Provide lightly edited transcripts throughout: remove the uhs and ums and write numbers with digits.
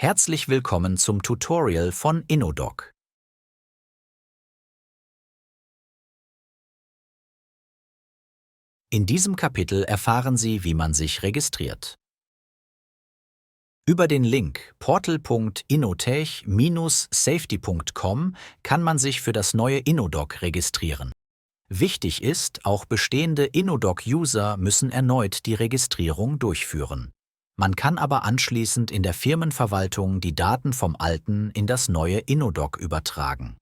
Herzlich willkommen zum Tutorial von Innodoc. In diesem Kapitel erfahren Sie, wie man sich registriert. Über den Link portal.innotech-safety.com kann man sich für das neue Innodoc registrieren. Wichtig ist, auch bestehende Innodoc-User müssen erneut die Registrierung durchführen. Man kann aber anschließend in der Firmenverwaltung die Daten vom alten in das neue Innodoc übertragen.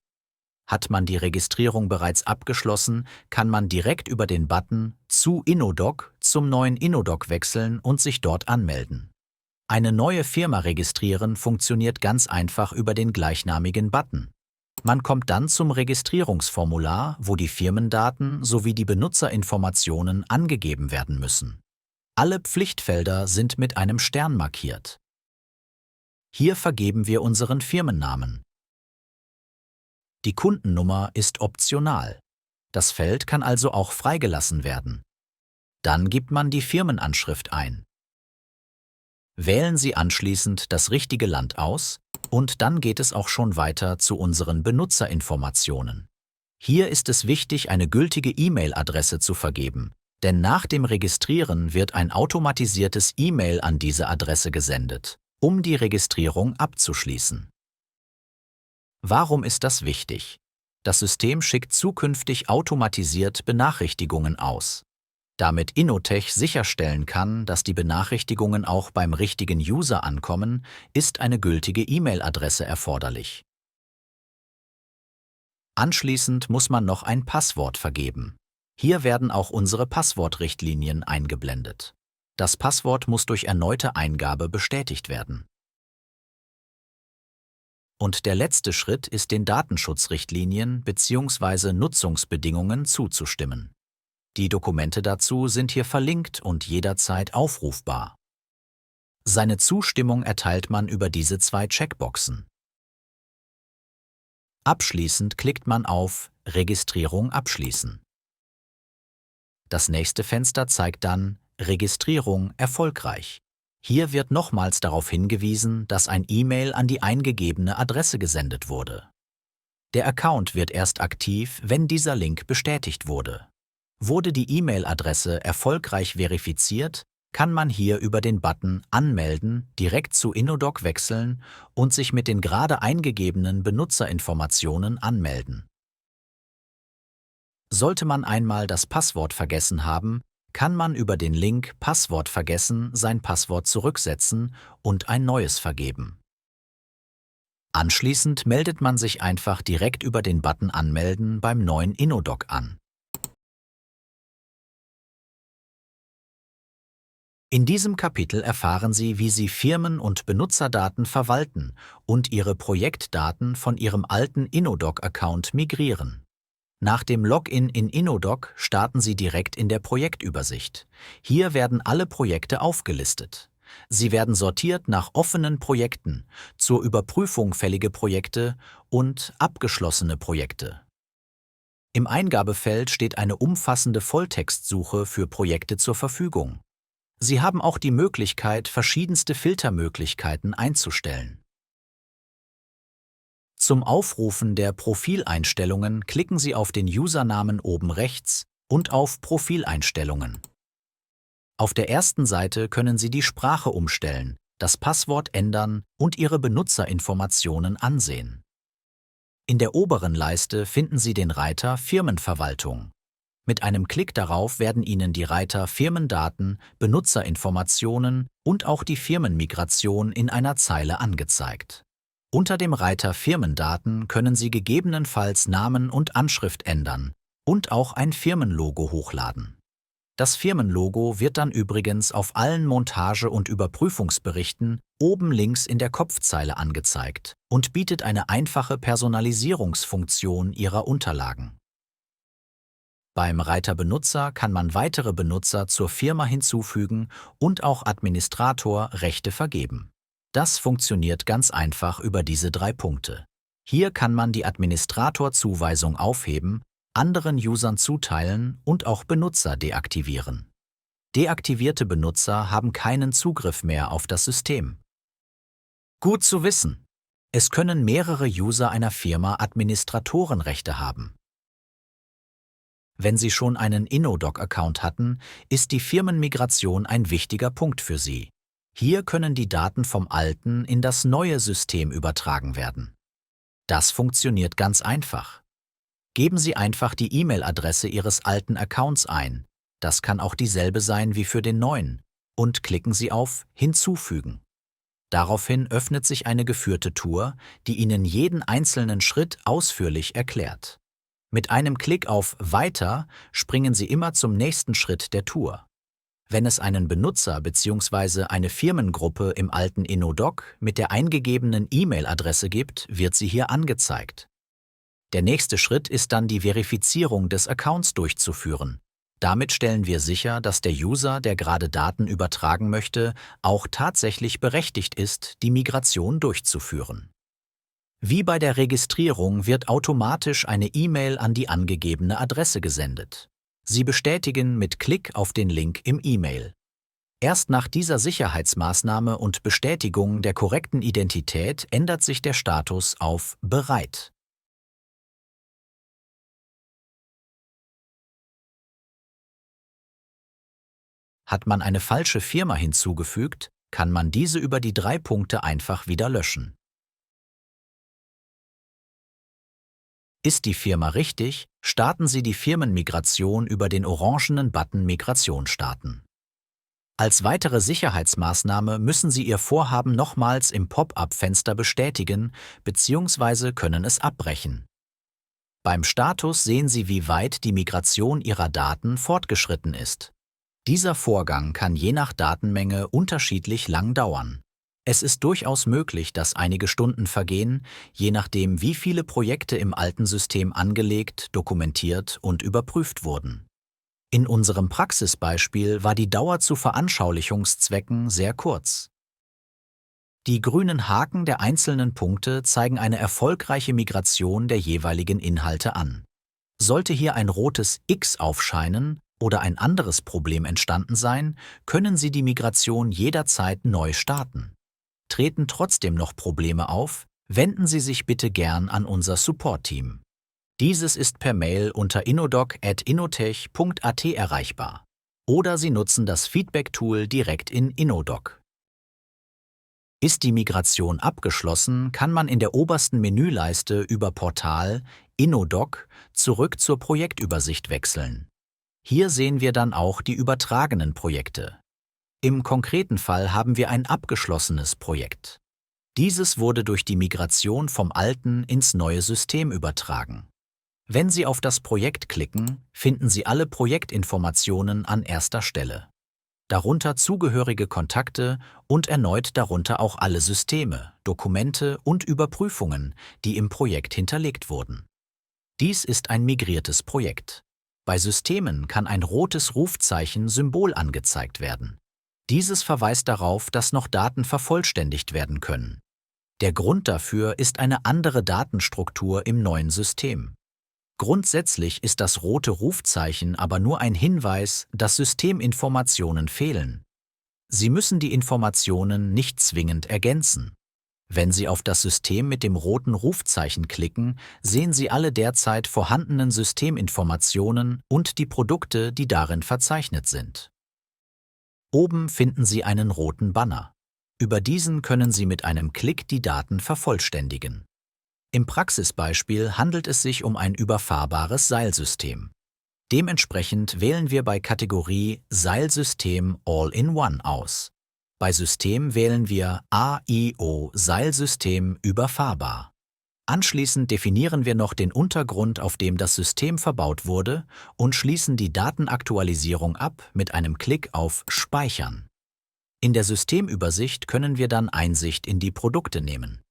Hat man die Registrierung bereits abgeschlossen, kann man direkt über den Button „Zu Innodoc“ zum neuen Innodoc wechseln und sich dort anmelden. Eine neue Firma registrieren funktioniert ganz einfach über den gleichnamigen Button. Man kommt dann zum Registrierungsformular, wo die Firmendaten sowie die Benutzerinformationen angegeben werden müssen. Alle Pflichtfelder sind mit einem Stern markiert. Hier vergeben wir unseren Firmennamen. Die Kundennummer ist optional. Das Feld kann also auch freigelassen werden. Dann gibt man die Firmenanschrift ein. Wählen Sie anschließend das richtige Land aus und dann geht es auch schon weiter zu unseren Benutzerinformationen. Hier ist es wichtig, eine gültige E-Mail-Adresse zu vergeben, denn nach dem Registrieren wird ein automatisiertes E-Mail an diese Adresse gesendet, um die Registrierung abzuschließen. Warum ist das wichtig? Das System schickt zukünftig automatisiert Benachrichtigungen aus. Damit Innotech sicherstellen kann, dass die Benachrichtigungen auch beim richtigen User ankommen, ist eine gültige E-Mail-Adresse erforderlich. Anschließend muss man noch ein Passwort vergeben. Hier werden auch unsere Passwortrichtlinien eingeblendet. Das Passwort muss durch erneute Eingabe bestätigt werden. Und der letzte Schritt ist, den Datenschutzrichtlinien bzw. Nutzungsbedingungen zuzustimmen. Die Dokumente dazu sind hier verlinkt und jederzeit aufrufbar. Seine Zustimmung erteilt man über diese zwei Checkboxen. Abschließend klickt man auf Registrierung abschließen. Das nächste Fenster zeigt dann Registrierung erfolgreich. Hier wird nochmals darauf hingewiesen, dass ein E-Mail an die eingegebene Adresse gesendet wurde. Der Account wird erst aktiv, wenn dieser Link bestätigt wurde. Wurde die E-Mail-Adresse erfolgreich verifiziert, kann man hier über den Button Anmelden direkt zu Innodoc wechseln und sich mit den gerade eingegebenen Benutzerinformationen anmelden. Sollte man einmal das Passwort vergessen haben, kann man über den Link Passwort vergessen sein Passwort zurücksetzen und ein neues vergeben. Anschließend meldet man sich einfach direkt über den Button Anmelden beim neuen Innodoc an. In diesem Kapitel erfahren Sie, wie Sie Firmen- und Benutzerdaten verwalten und Ihre Projektdaten von Ihrem alten Innodoc-Account migrieren. Nach dem Login in Innodoc starten Sie direkt in der Projektübersicht. Hier werden alle Projekte aufgelistet. Sie werden sortiert nach offenen Projekten, zur Überprüfung fällige Projekte und abgeschlossene Projekte. Im Eingabefeld steht eine umfassende Volltextsuche für Projekte zur Verfügung. Sie haben auch die Möglichkeit, verschiedenste Filtermöglichkeiten einzustellen. Zum Aufrufen der Profileinstellungen klicken Sie auf den Usernamen oben rechts und auf Profileinstellungen. Auf der ersten Seite können Sie die Sprache umstellen, das Passwort ändern und Ihre Benutzerinformationen ansehen. In der oberen Leiste finden Sie den Reiter Firmenverwaltung. Mit einem Klick darauf werden Ihnen die Reiter Firmendaten, Benutzerinformationen und auch die Firmenmigration in einer Zeile angezeigt. Unter dem Reiter Firmendaten können Sie gegebenenfalls Namen und Anschrift ändern und auch ein Firmenlogo hochladen. Das Firmenlogo wird dann übrigens auf allen Montage- und Überprüfungsberichten oben links in der Kopfzeile angezeigt und bietet eine einfache Personalisierungsfunktion Ihrer Unterlagen. Beim Reiter Benutzer kann man weitere Benutzer zur Firma hinzufügen und auch Administrator Rechte vergeben. Das funktioniert ganz einfach über diese 3 Punkte. Hier kann man die Administratorzuweisung aufheben, anderen Usern zuteilen und auch Benutzer deaktivieren. Deaktivierte Benutzer haben keinen Zugriff mehr auf das System. Gut zu wissen. Es können mehrere User einer Firma Administratorenrechte haben. Wenn Sie schon einen Innodoc-Account hatten, ist die Firmenmigration ein wichtiger Punkt für Sie. Hier können die Daten vom alten in das neue System übertragen werden. Das funktioniert ganz einfach. Geben Sie einfach die E-Mail-Adresse Ihres alten Accounts ein, das kann auch dieselbe sein wie für den neuen, und klicken Sie auf Hinzufügen. Daraufhin öffnet sich eine geführte Tour, die Ihnen jeden einzelnen Schritt ausführlich erklärt. Mit einem Klick auf Weiter springen Sie immer zum nächsten Schritt der Tour. Wenn es einen Benutzer bzw. eine Firmengruppe im alten Innodoc mit der eingegebenen E-Mail-Adresse gibt, wird sie hier angezeigt. Der nächste Schritt ist dann die Verifizierung des Accounts durchzuführen. Damit stellen wir sicher, dass der User, der gerade Daten übertragen möchte, auch tatsächlich berechtigt ist, die Migration durchzuführen. Wie bei der Registrierung wird automatisch eine E-Mail an die angegebene Adresse gesendet. Sie bestätigen mit Klick auf den Link im E-Mail. Erst nach dieser Sicherheitsmaßnahme und Bestätigung der korrekten Identität ändert sich der Status auf Bereit. Hat man eine falsche Firma hinzugefügt, kann man diese über die 3 Punkte einfach wieder löschen. Ist die Firma richtig, starten Sie die Firmenmigration über den orangenen Button Migration starten. Als weitere Sicherheitsmaßnahme müssen Sie Ihr Vorhaben nochmals im Pop-up-Fenster bestätigen bzw. können es abbrechen. Beim Status sehen Sie, wie weit die Migration Ihrer Daten fortgeschritten ist. Dieser Vorgang kann je nach Datenmenge unterschiedlich lang dauern. Es ist durchaus möglich, dass einige Stunden vergehen, je nachdem, wie viele Projekte im alten System angelegt, dokumentiert und überprüft wurden. In unserem Praxisbeispiel war die Dauer zu Veranschaulichungszwecken sehr kurz. Die grünen Haken der einzelnen Punkte zeigen eine erfolgreiche Migration der jeweiligen Inhalte an. Sollte hier ein rotes X aufscheinen oder ein anderes Problem entstanden sein, können Sie die Migration jederzeit neu starten. Treten trotzdem noch Probleme auf, wenden Sie sich bitte gern an unser Support-Team. Dieses ist per Mail unter innodoc@innotech.at erreichbar. Oder Sie nutzen das Feedback-Tool direkt in Innodoc. Ist die Migration abgeschlossen, kann man in der obersten Menüleiste über Portal Innodoc zurück zur Projektübersicht wechseln. Hier sehen wir dann auch die übertragenen Projekte. Im konkreten Fall haben wir ein abgeschlossenes Projekt. Dieses wurde durch die Migration vom alten ins neue System übertragen. Wenn Sie auf das Projekt klicken, finden Sie alle Projektinformationen an erster Stelle. Darunter zugehörige Kontakte und erneut darunter auch alle Systeme, Dokumente und Überprüfungen, die im Projekt hinterlegt wurden. Dies ist ein migriertes Projekt. Bei Systemen kann ein rotes Rufzeichen-Symbol angezeigt werden. Dieses verweist darauf, dass noch Daten vervollständigt werden können. Der Grund dafür ist eine andere Datenstruktur im neuen System. Grundsätzlich ist das rote Rufzeichen aber nur ein Hinweis, dass Systeminformationen fehlen. Sie müssen die Informationen nicht zwingend ergänzen. Wenn Sie auf das System mit dem roten Rufzeichen klicken, sehen Sie alle derzeit vorhandenen Systeminformationen und die Produkte, die darin verzeichnet sind. Oben finden Sie einen roten Banner. Über diesen können Sie mit einem Klick die Daten vervollständigen. Im Praxisbeispiel handelt es sich um ein überfahrbares Seilsystem. Dementsprechend wählen wir bei Kategorie Seilsystem All-in-One aus. Bei System wählen wir AIO Seilsystem überfahrbar. Anschließend definieren wir noch den Untergrund, auf dem das System verbaut wurde, und schließen die Datenaktualisierung ab mit einem Klick auf Speichern. In der Systemübersicht können wir dann Einsicht in die Produkte nehmen,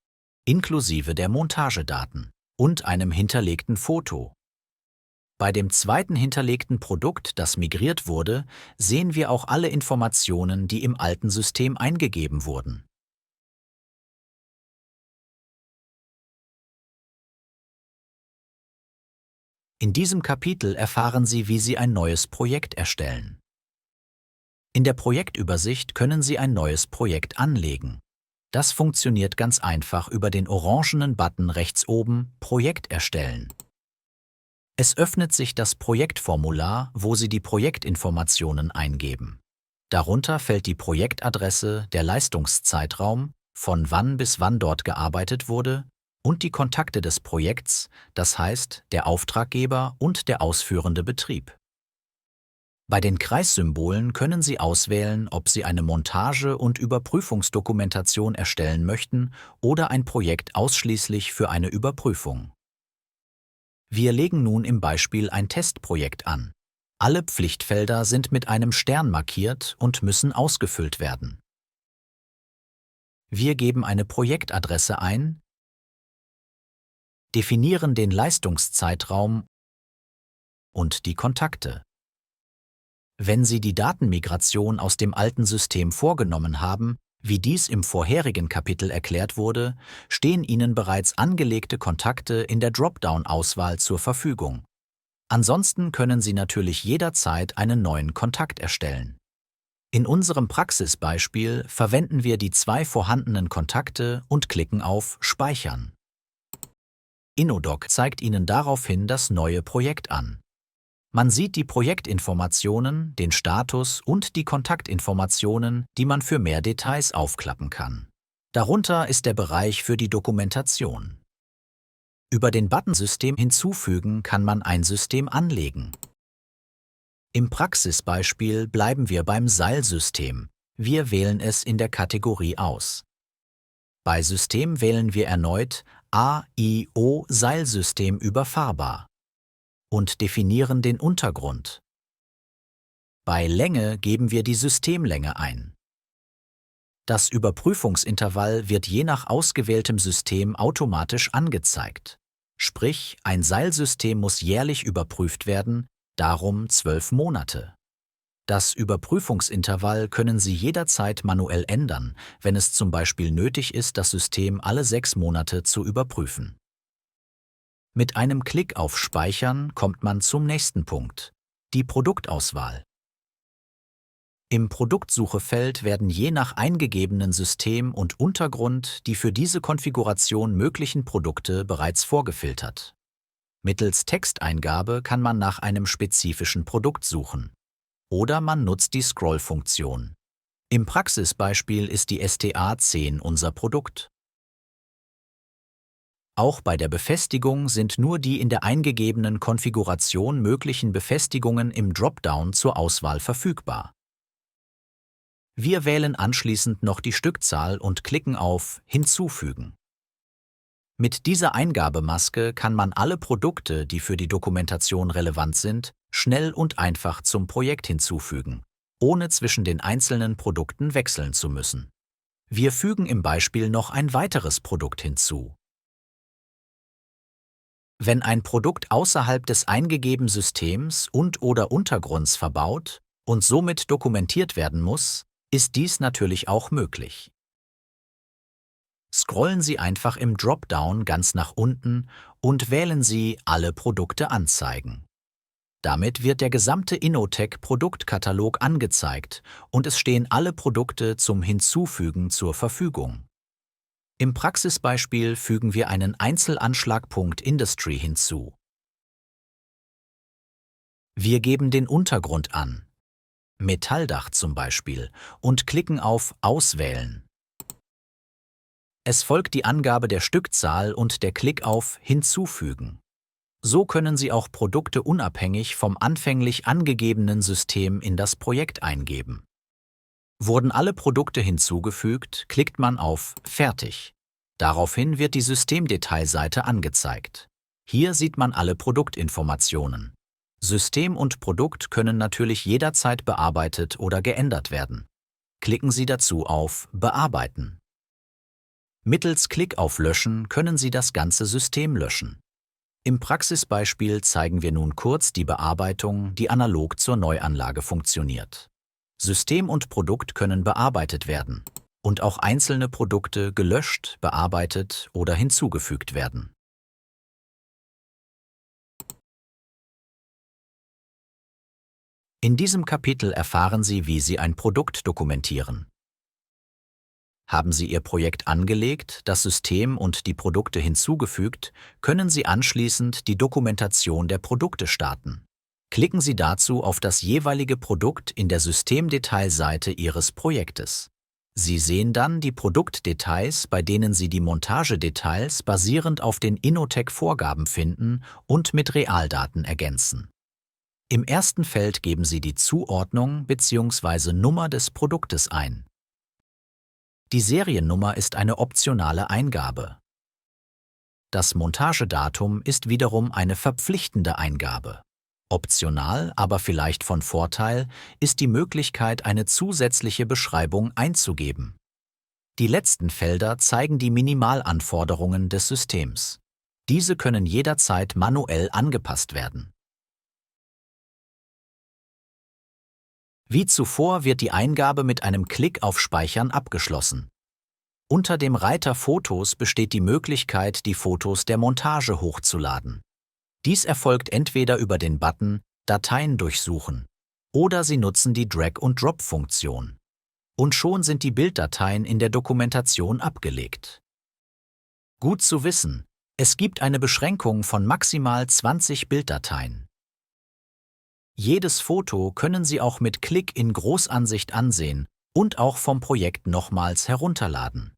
inklusive der Montagedaten und einem hinterlegten Foto. Bei dem zweiten hinterlegten Produkt, das migriert wurde, sehen wir auch alle Informationen, die im alten System eingegeben wurden. In diesem Kapitel erfahren Sie, wie Sie ein neues Projekt erstellen. In der Projektübersicht können Sie ein neues Projekt anlegen. Das funktioniert ganz einfach über den orangenen Button rechts oben Projekt erstellen. Es öffnet sich das Projektformular, wo Sie die Projektinformationen eingeben. Darunter fällt die Projektadresse, der Leistungszeitraum, von wann bis wann dort gearbeitet wurde, und die Kontakte des Projekts, das heißt der Auftraggeber und der ausführende Betrieb. Bei den Kreissymbolen können Sie auswählen, ob Sie eine Montage- und Überprüfungsdokumentation erstellen möchten oder ein Projekt ausschließlich für eine Überprüfung. Wir legen nun im Beispiel ein Testprojekt an. Alle Pflichtfelder sind mit einem Stern markiert und müssen ausgefüllt werden. Wir geben eine Projektadresse ein, definieren den Leistungszeitraum und die Kontakte. Wenn Sie die Datenmigration aus dem alten System vorgenommen haben, wie dies im vorherigen Kapitel erklärt wurde, stehen Ihnen bereits angelegte Kontakte in der Dropdown-Auswahl zur Verfügung. Ansonsten können Sie natürlich jederzeit einen neuen Kontakt erstellen. In unserem Praxisbeispiel verwenden wir die 2 vorhandenen Kontakte und klicken auf Speichern. InnoDoc zeigt Ihnen daraufhin das neue Projekt an. Man sieht die Projektinformationen, den Status und die Kontaktinformationen, die man für mehr Details aufklappen kann. Darunter ist der Bereich für die Dokumentation. Über den Button System hinzufügen kann man ein System anlegen. Im Praxisbeispiel bleiben wir beim Seilsystem. Wir wählen es in der Kategorie aus. Bei System wählen wir erneut AIO Seilsystem überfahrbar und definieren den Untergrund. Bei Länge geben wir die Systemlänge ein. Das Überprüfungsintervall wird je nach ausgewähltem System automatisch angezeigt. Sprich, ein Seilsystem muss jährlich überprüft werden, darum 12 Monate. Das Überprüfungsintervall können Sie jederzeit manuell ändern, wenn es zum Beispiel nötig ist, das System alle 6 Monate zu überprüfen. Mit einem Klick auf Speichern kommt man zum nächsten Punkt, die Produktauswahl. Im Produktsuchefeld werden je nach eingegebenen System und Untergrund die für diese Konfiguration möglichen Produkte bereits vorgefiltert. Mittels Texteingabe kann man nach einem spezifischen Produkt suchen. Oder man nutzt die Scroll-Funktion. Im Praxisbeispiel ist die STA10 unser Produkt. Auch bei der Befestigung sind nur die in der eingegebenen Konfiguration möglichen Befestigungen im Dropdown zur Auswahl verfügbar. Wir wählen anschließend noch die Stückzahl und klicken auf Hinzufügen. Mit dieser Eingabemaske kann man alle Produkte, die für die Dokumentation relevant sind, schnell und einfach zum Projekt hinzufügen, ohne zwischen den einzelnen Produkten wechseln zu müssen. Wir fügen im Beispiel noch ein weiteres Produkt hinzu. Wenn ein Produkt außerhalb des eingegebenen Systems und/oder Untergrunds verbaut und somit dokumentiert werden muss, ist dies natürlich auch möglich. Scrollen Sie einfach im Dropdown ganz nach unten und wählen Sie Alle Produkte anzeigen. Damit wird der gesamte InnoTech-Produktkatalog angezeigt und es stehen alle Produkte zum Hinzufügen zur Verfügung. Im Praxisbeispiel fügen wir einen Einzelanschlagpunkt Industry hinzu. Wir geben den Untergrund an, Metalldach zum Beispiel, und klicken auf Auswählen. Es folgt die Angabe der Stückzahl und der Klick auf Hinzufügen. So können Sie auch Produkte unabhängig vom anfänglich angegebenen System in das Projekt eingeben. Wurden alle Produkte hinzugefügt, klickt man auf Fertig. Daraufhin wird die Systemdetailseite angezeigt. Hier sieht man alle Produktinformationen. System und Produkt können natürlich jederzeit bearbeitet oder geändert werden. Klicken Sie dazu auf Bearbeiten. Mittels Klick auf Löschen können Sie das ganze System löschen. Im Praxisbeispiel zeigen wir nun kurz die Bearbeitung, die analog zur Neuanlage funktioniert. System und Produkt können bearbeitet werden und auch einzelne Produkte gelöscht, bearbeitet oder hinzugefügt werden. In diesem Kapitel erfahren Sie, wie Sie ein Produkt dokumentieren. Haben Sie Ihr Projekt angelegt, das System und die Produkte hinzugefügt, können Sie anschließend die Dokumentation der Produkte starten. Klicken Sie dazu auf das jeweilige Produkt in der Systemdetailseite Ihres Projektes. Sie sehen dann die Produktdetails, bei denen Sie die Montagedetails basierend auf den Innotec-Vorgaben finden und mit Realdaten ergänzen. Im ersten Feld geben Sie die Zuordnung bzw. Nummer des Produktes ein. Die Seriennummer ist eine optionale Eingabe. Das Montagedatum ist wiederum eine verpflichtende Eingabe. Optional, aber vielleicht von Vorteil, ist die Möglichkeit, eine zusätzliche Beschreibung einzugeben. Die letzten Felder zeigen die Minimalanforderungen des Systems. Diese können jederzeit manuell angepasst werden. Wie zuvor wird die Eingabe mit einem Klick auf Speichern abgeschlossen. Unter dem Reiter Fotos besteht die Möglichkeit, die Fotos der Montage hochzuladen. Dies erfolgt entweder über den Button Dateien durchsuchen oder Sie nutzen die Drag-and-Drop-Funktion. Und schon sind die Bilddateien in der Dokumentation abgelegt. Gut zu wissen, es gibt eine Beschränkung von maximal 20 Bilddateien. Jedes Foto können Sie auch mit Klick in Großansicht ansehen und auch vom Projekt nochmals herunterladen.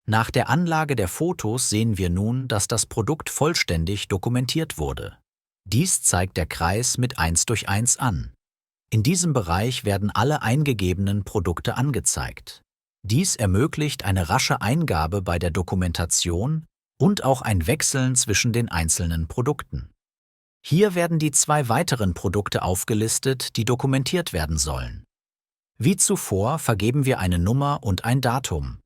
Nach der Anlage der Fotos sehen wir nun, dass das Produkt vollständig dokumentiert wurde. Dies zeigt der Kreis mit 1×1 an. In diesem Bereich werden alle eingegebenen Produkte angezeigt. Dies ermöglicht eine rasche Eingabe bei der Dokumentation und auch ein Wechseln zwischen den einzelnen Produkten. Hier werden die 2 weiteren Produkte aufgelistet, die dokumentiert werden sollen. Wie zuvor vergeben wir eine Nummer und ein Datum.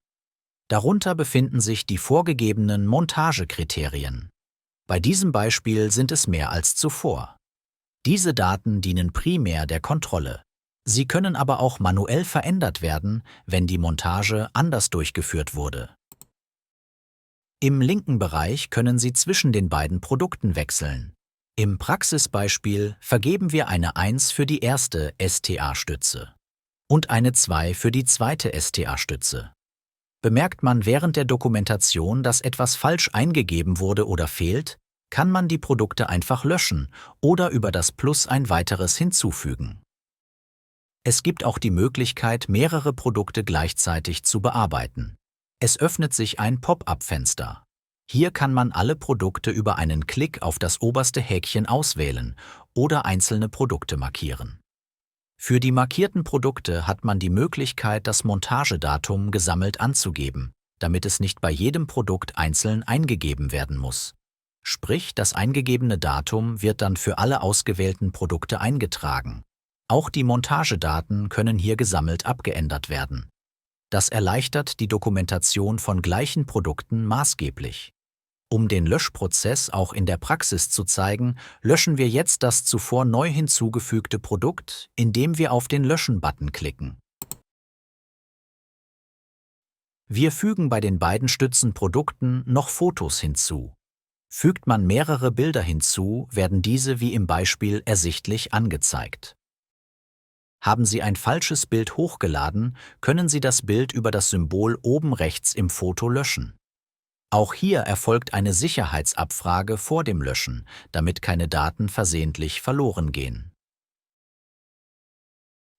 Darunter befinden sich die vorgegebenen Montagekriterien. Bei diesem Beispiel sind es mehr als zuvor. Diese Daten dienen primär der Kontrolle. Sie können aber auch manuell verändert werden, wenn die Montage anders durchgeführt wurde. Im linken Bereich können Sie zwischen den beiden Produkten wechseln. Im Praxisbeispiel vergeben wir eine 1 für die erste STA-Stütze und eine 2 für die zweite STA-Stütze. Bemerkt man während der Dokumentation, dass etwas falsch eingegeben wurde oder fehlt, kann man die Produkte einfach löschen oder über das Plus ein weiteres hinzufügen. Es gibt auch die Möglichkeit, mehrere Produkte gleichzeitig zu bearbeiten. Es öffnet sich ein Pop-up-Fenster. Hier kann man alle Produkte über einen Klick auf das oberste Häkchen auswählen oder einzelne Produkte markieren. Für die markierten Produkte hat man die Möglichkeit, das Montagedatum gesammelt anzugeben, damit es nicht bei jedem Produkt einzeln eingegeben werden muss. Sprich, das eingegebene Datum wird dann für alle ausgewählten Produkte eingetragen. Auch die Montagedaten können hier gesammelt abgeändert werden. Das erleichtert die Dokumentation von gleichen Produkten maßgeblich. Um den Löschprozess auch in der Praxis zu zeigen, löschen wir jetzt das zuvor neu hinzugefügte Produkt, indem wir auf den Löschen-Button klicken. Wir fügen bei den beiden Stützenprodukten noch Fotos hinzu. Fügt man mehrere Bilder hinzu, werden diese wie im Beispiel ersichtlich angezeigt. Haben Sie ein falsches Bild hochgeladen, können Sie das Bild über das Symbol oben rechts im Foto löschen. Auch hier erfolgt eine Sicherheitsabfrage vor dem Löschen, damit keine Daten versehentlich verloren gehen.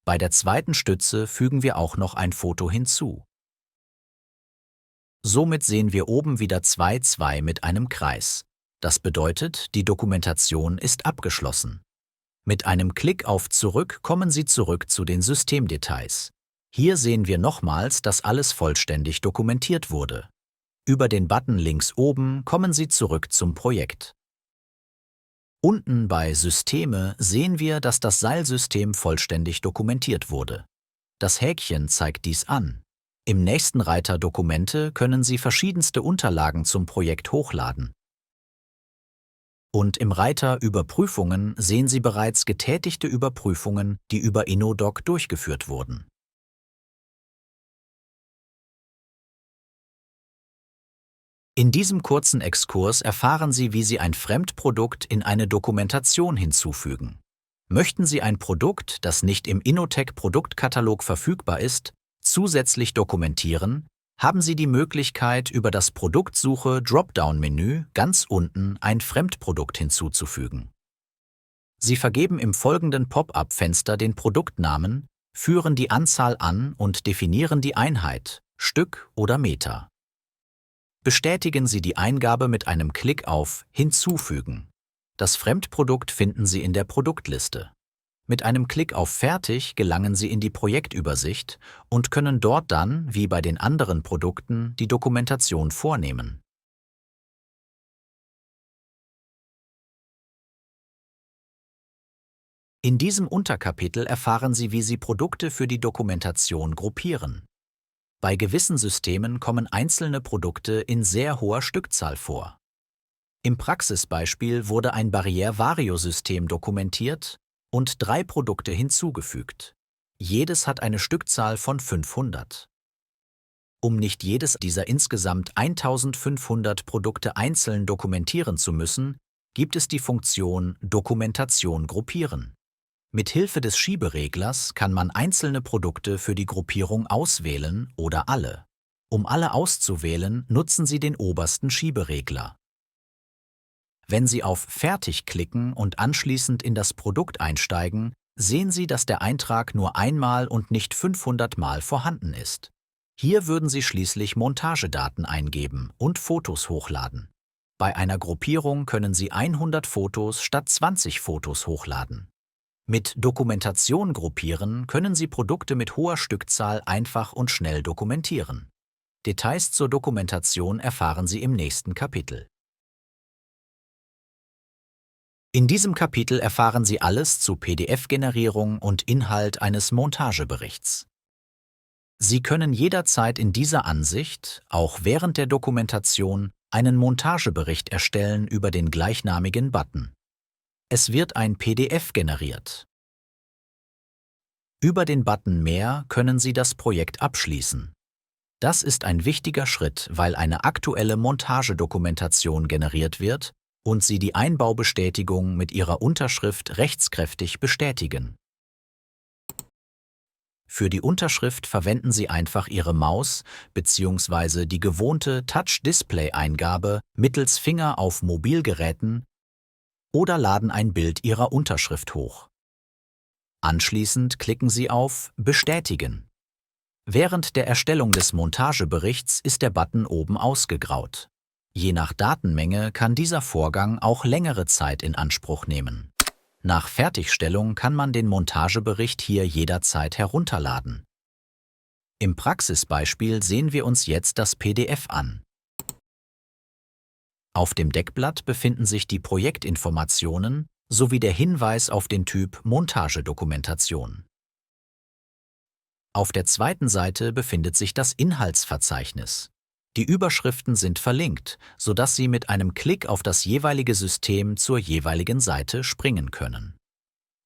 Bei der zweiten Stütze fügen wir auch noch ein Foto hinzu. Somit sehen wir oben wieder 2 mit einem Kreis. Das bedeutet, die Dokumentation ist abgeschlossen. Mit einem Klick auf Zurück kommen Sie zurück zu den Systemdetails. Hier sehen wir nochmals, dass alles vollständig dokumentiert wurde. Über den Button links oben kommen Sie zurück zum Projekt. Unten bei Systeme sehen wir, dass das Seilsystem vollständig dokumentiert wurde. Das Häkchen zeigt dies an. Im nächsten Reiter Dokumente können Sie verschiedenste Unterlagen zum Projekt hochladen. Und im Reiter Überprüfungen sehen Sie bereits getätigte Überprüfungen, die über Innodoc durchgeführt wurden. In diesem kurzen Exkurs erfahren Sie, wie Sie ein Fremdprodukt in eine Dokumentation hinzufügen. Möchten Sie ein Produkt, das nicht im InnoTech-Produktkatalog verfügbar ist, zusätzlich dokumentieren, haben Sie die Möglichkeit, über das Produktsuche-Dropdown-Menü ganz unten ein Fremdprodukt hinzuzufügen. Sie vergeben im folgenden Pop-up-Fenster den Produktnamen, führen die Anzahl an und definieren die Einheit, Stück oder Meter. Bestätigen Sie die Eingabe mit einem Klick auf Hinzufügen. Das Fremdprodukt finden Sie in der Produktliste. Mit einem Klick auf Fertig gelangen Sie in die Projektübersicht und können dort dann, wie bei den anderen Produkten, die Dokumentation vornehmen. In diesem Unterkapitel erfahren Sie, wie Sie Produkte für die Dokumentation gruppieren. Bei gewissen Systemen kommen einzelne Produkte in sehr hoher Stückzahl vor. Im Praxisbeispiel wurde ein Barriere-Vario-System dokumentiert und 3 Produkte hinzugefügt. Jedes hat eine Stückzahl von 500. Um nicht jedes dieser insgesamt 1500 Produkte einzeln dokumentieren zu müssen, gibt es die Funktion Dokumentation gruppieren. Mit Hilfe des Schiebereglers kann man einzelne Produkte für die Gruppierung auswählen oder alle. Um alle auszuwählen, nutzen Sie den obersten Schieberegler. Wenn Sie auf Fertig klicken und anschließend in das Produkt einsteigen, sehen Sie, dass der Eintrag nur einmal und nicht 500 Mal vorhanden ist. Hier würden Sie schließlich Montagedaten eingeben und Fotos hochladen. Bei einer Gruppierung können Sie 100 Fotos statt 20 Fotos hochladen. Mit Dokumentation gruppieren können Sie Produkte mit hoher Stückzahl einfach und schnell dokumentieren. Details zur Dokumentation erfahren Sie im nächsten Kapitel. In diesem Kapitel erfahren Sie alles zu PDF-Generierung und Inhalt eines Montageberichts. Sie können jederzeit in dieser Ansicht, auch während der Dokumentation, einen Montagebericht erstellen über den gleichnamigen Button. Es wird ein PDF generiert. Über den Button Mehr können Sie das Projekt abschließen. Das ist ein wichtiger Schritt, weil eine aktuelle Montagedokumentation generiert wird und Sie die Einbaubestätigung mit Ihrer Unterschrift rechtskräftig bestätigen. Für die Unterschrift verwenden Sie einfach Ihre Maus bzw. die gewohnte Touch-Display-Eingabe mittels Finger auf Mobilgeräten oder laden ein Bild Ihrer Unterschrift hoch. Anschließend klicken Sie auf Bestätigen. Während der Erstellung des Montageberichts ist der Button oben ausgegraut. Je nach Datenmenge kann dieser Vorgang auch längere Zeit in Anspruch nehmen. Nach Fertigstellung kann man den Montagebericht hier jederzeit herunterladen. Im Praxisbeispiel sehen wir uns jetzt das PDF an. Auf dem Deckblatt befinden sich die Projektinformationen sowie der Hinweis auf den Typ Montagedokumentation. Auf der zweiten Seite befindet sich das Inhaltsverzeichnis. Die Überschriften sind verlinkt, sodass Sie mit einem Klick auf das jeweilige System zur jeweiligen Seite springen können.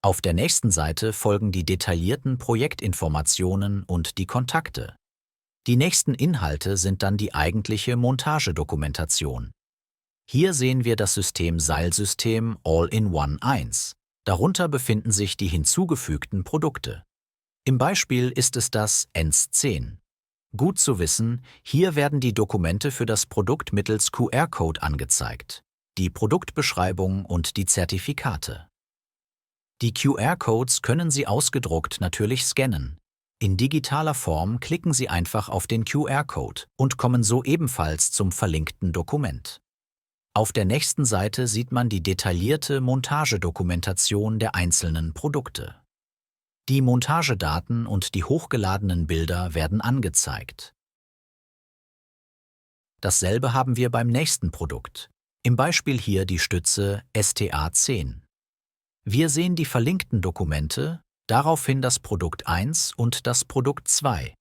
Auf der nächsten Seite folgen die detaillierten Projektinformationen und die Kontakte. Die nächsten Inhalte sind dann die eigentliche Montagedokumentation. Hier sehen wir das System Seilsystem All-in-One 1. Darunter befinden sich die hinzugefügten Produkte. Im Beispiel ist es das ENS 10. Gut zu wissen, hier werden die Dokumente für das Produkt mittels QR-Code angezeigt, die Produktbeschreibung und die Zertifikate. Die QR-Codes können Sie ausgedruckt natürlich scannen. In digitaler Form klicken Sie einfach auf den QR-Code und kommen so ebenfalls zum verlinkten Dokument. Auf der nächsten Seite sieht man die detaillierte Montagedokumentation der einzelnen Produkte. Die Montagedaten und die hochgeladenen Bilder werden angezeigt. Dasselbe haben wir beim nächsten Produkt, im Beispiel hier die Stütze STA10. Wir sehen die verlinkten Dokumente, daraufhin das Produkt 1 und das Produkt 2.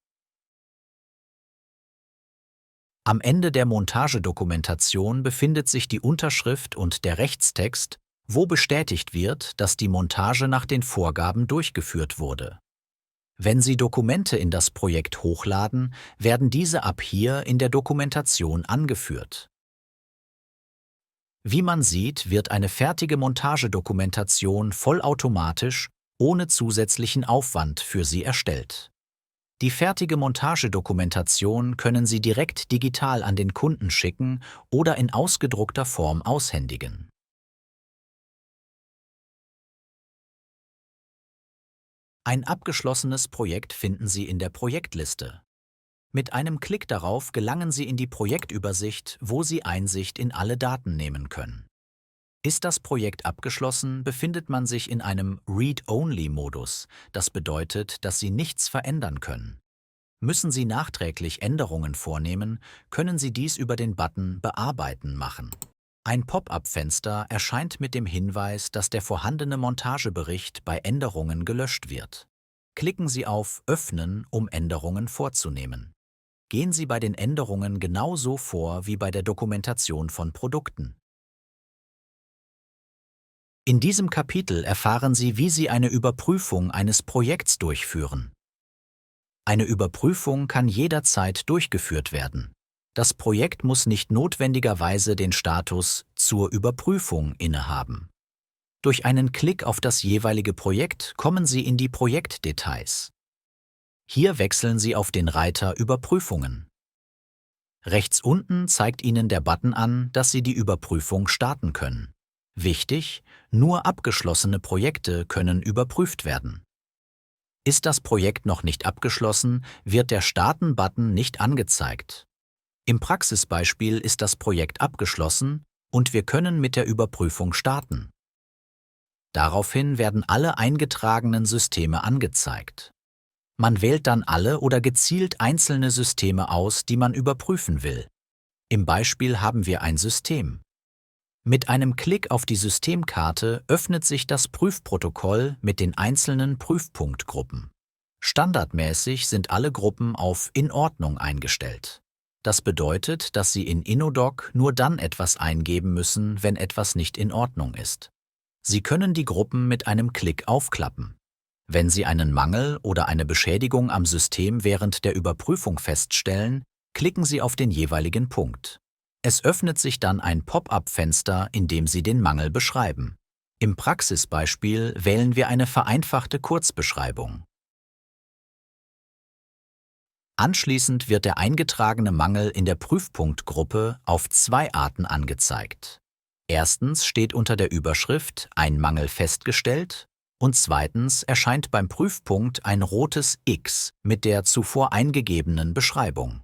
Am Ende der Montagedokumentation befindet sich die Unterschrift und der Rechtstext, wo bestätigt wird, dass die Montage nach den Vorgaben durchgeführt wurde. Wenn Sie Dokumente in das Projekt hochladen, werden diese ab hier in der Dokumentation angeführt. Wie man sieht, wird eine fertige Montagedokumentation vollautomatisch ohne zusätzlichen Aufwand für Sie erstellt. Die fertige Montagedokumentation können Sie direkt digital an den Kunden schicken oder in ausgedruckter Form aushändigen. Ein abgeschlossenes Projekt finden Sie in der Projektliste. Mit einem Klick darauf gelangen Sie in die Projektübersicht, wo Sie Einsicht in alle Daten nehmen können. Ist das Projekt abgeschlossen, befindet man sich in einem Read-Only-Modus. Das bedeutet, dass Sie nichts verändern können. Müssen Sie nachträglich Änderungen vornehmen, können Sie dies über den Button Bearbeiten machen. Ein Pop-up-Fenster erscheint mit dem Hinweis, dass der vorhandene Montagebericht bei Änderungen gelöscht wird. Klicken Sie auf Öffnen, um Änderungen vorzunehmen. Gehen Sie bei den Änderungen genauso vor wie bei der Dokumentation von Produkten. In diesem Kapitel erfahren Sie, wie Sie eine Überprüfung eines Projekts durchführen. Eine Überprüfung kann jederzeit durchgeführt werden. Das Projekt muss nicht notwendigerweise den Status zur Überprüfung innehaben. Durch einen Klick auf das jeweilige Projekt kommen Sie in die Projektdetails. Hier wechseln Sie auf den Reiter Überprüfungen. Rechts unten zeigt Ihnen der Button an, dass Sie die Überprüfung starten können. Wichtig: Nur abgeschlossene Projekte können überprüft werden. Ist das Projekt noch nicht abgeschlossen, wird der Starten-Button nicht angezeigt. Im Praxisbeispiel ist das Projekt abgeschlossen und wir können mit der Überprüfung starten. Daraufhin werden alle eingetragenen Systeme angezeigt. Man wählt dann alle oder gezielt einzelne Systeme aus, die man überprüfen will. Im Beispiel haben wir ein System. Mit einem Klick auf die Systemkarte öffnet sich das Prüfprotokoll mit den einzelnen Prüfpunktgruppen. Standardmäßig sind alle Gruppen auf In Ordnung eingestellt. Das bedeutet, dass Sie in InnoDoc nur dann etwas eingeben müssen, wenn etwas nicht in Ordnung ist. Sie können die Gruppen mit einem Klick aufklappen. Wenn Sie einen Mangel oder eine Beschädigung am System während der Überprüfung feststellen, klicken Sie auf den jeweiligen Punkt. Es öffnet sich dann ein Pop-up-Fenster, in dem Sie den Mangel beschreiben. Im Praxisbeispiel wählen wir eine vereinfachte Kurzbeschreibung. Anschließend wird der eingetragene Mangel in der Prüfpunktgruppe auf zwei Arten angezeigt. Erstens steht unter der Überschrift Ein Mangel festgestellt und zweitens erscheint beim Prüfpunkt ein rotes X mit der zuvor eingegebenen Beschreibung.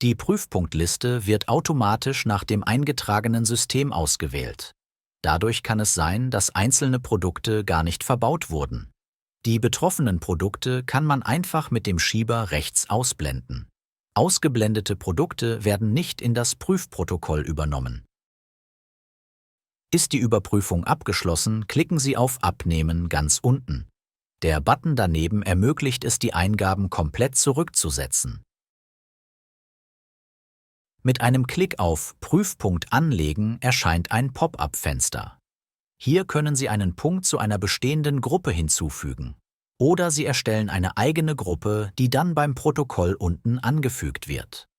Die Prüfpunktliste wird automatisch nach dem eingetragenen System ausgewählt. Dadurch kann es sein, dass einzelne Produkte gar nicht verbaut wurden. Die betroffenen Produkte kann man einfach mit dem Schieber rechts ausblenden. Ausgeblendete Produkte werden nicht in das Prüfprotokoll übernommen. Ist die Überprüfung abgeschlossen, klicken Sie auf Abnehmen ganz unten. Der Button daneben ermöglicht es, die Eingaben komplett zurückzusetzen. Mit einem Klick auf Prüfpunkt anlegen erscheint ein Pop-up-Fenster. Hier können Sie einen Punkt zu einer bestehenden Gruppe hinzufügen. Oder Sie erstellen eine eigene Gruppe, die dann beim Protokoll unten angefügt wird.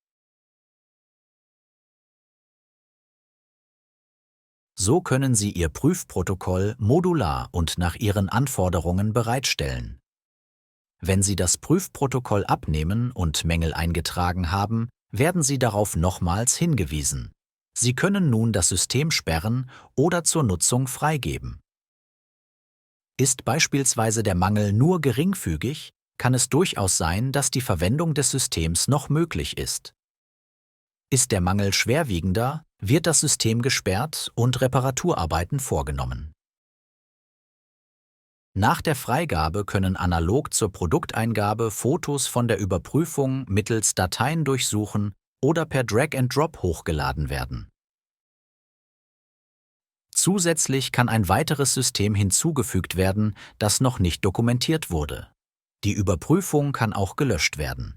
So können Sie Ihr Prüfprotokoll modular und nach Ihren Anforderungen bereitstellen. Wenn Sie das Prüfprotokoll abnehmen und Mängel eingetragen haben, werden Sie darauf nochmals hingewiesen. Sie können nun das System sperren oder zur Nutzung freigeben. Ist beispielsweise der Mangel nur geringfügig, kann es durchaus sein, dass die Verwendung des Systems noch möglich ist. Ist der Mangel schwerwiegender, wird das System gesperrt und Reparaturarbeiten vorgenommen. Nach der Freigabe können analog zur Produkteingabe Fotos von der Überprüfung mittels Dateien durchsuchen oder per Drag-and-Drop hochgeladen werden. Zusätzlich kann ein weiteres System hinzugefügt werden, das noch nicht dokumentiert wurde. Die Überprüfung kann auch gelöscht werden.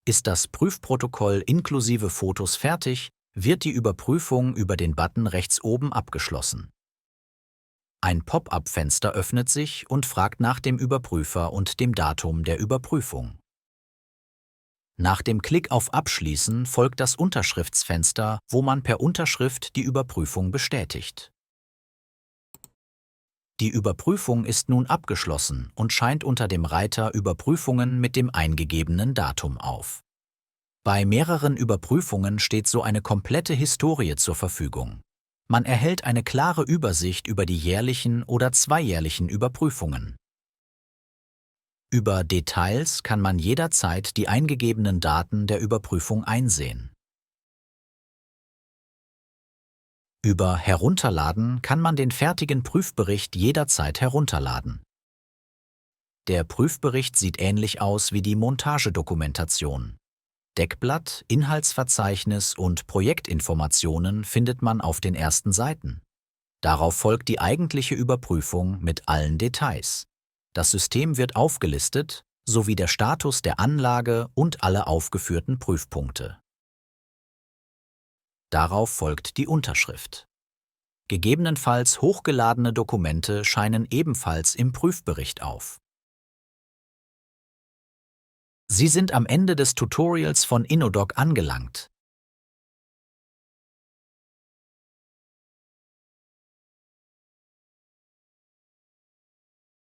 Ist das Prüfprotokoll inklusive Fotos fertig, wird die Überprüfung über den Button rechts oben abgeschlossen. Ein Pop-up-Fenster öffnet sich und fragt nach dem Überprüfer und dem Datum der Überprüfung. Nach dem Klick auf Abschließen folgt das Unterschriftsfenster, wo man per Unterschrift die Überprüfung bestätigt. Die Überprüfung ist nun abgeschlossen und scheint unter dem Reiter Überprüfungen mit dem eingegebenen Datum auf. Bei mehreren Überprüfungen steht so eine komplette Historie zur Verfügung. Man erhält eine klare Übersicht über die jährlichen oder zweijährlichen Überprüfungen. Über Details kann man jederzeit die eingegebenen Daten der Überprüfung einsehen. Über Herunterladen kann man den fertigen Prüfbericht jederzeit herunterladen. Der Prüfbericht sieht ähnlich aus wie die Montagedokumentation. Deckblatt, Inhaltsverzeichnis und Projektinformationen findet man auf den ersten Seiten. Darauf folgt die eigentliche Überprüfung mit allen Details. Das System wird aufgelistet, sowie der Status der Anlage und alle aufgeführten Prüfpunkte. Darauf folgt die Unterschrift. Gegebenenfalls hochgeladene Dokumente scheinen ebenfalls im Prüfbericht auf. Sie sind am Ende des Tutorials von Innodoc angelangt.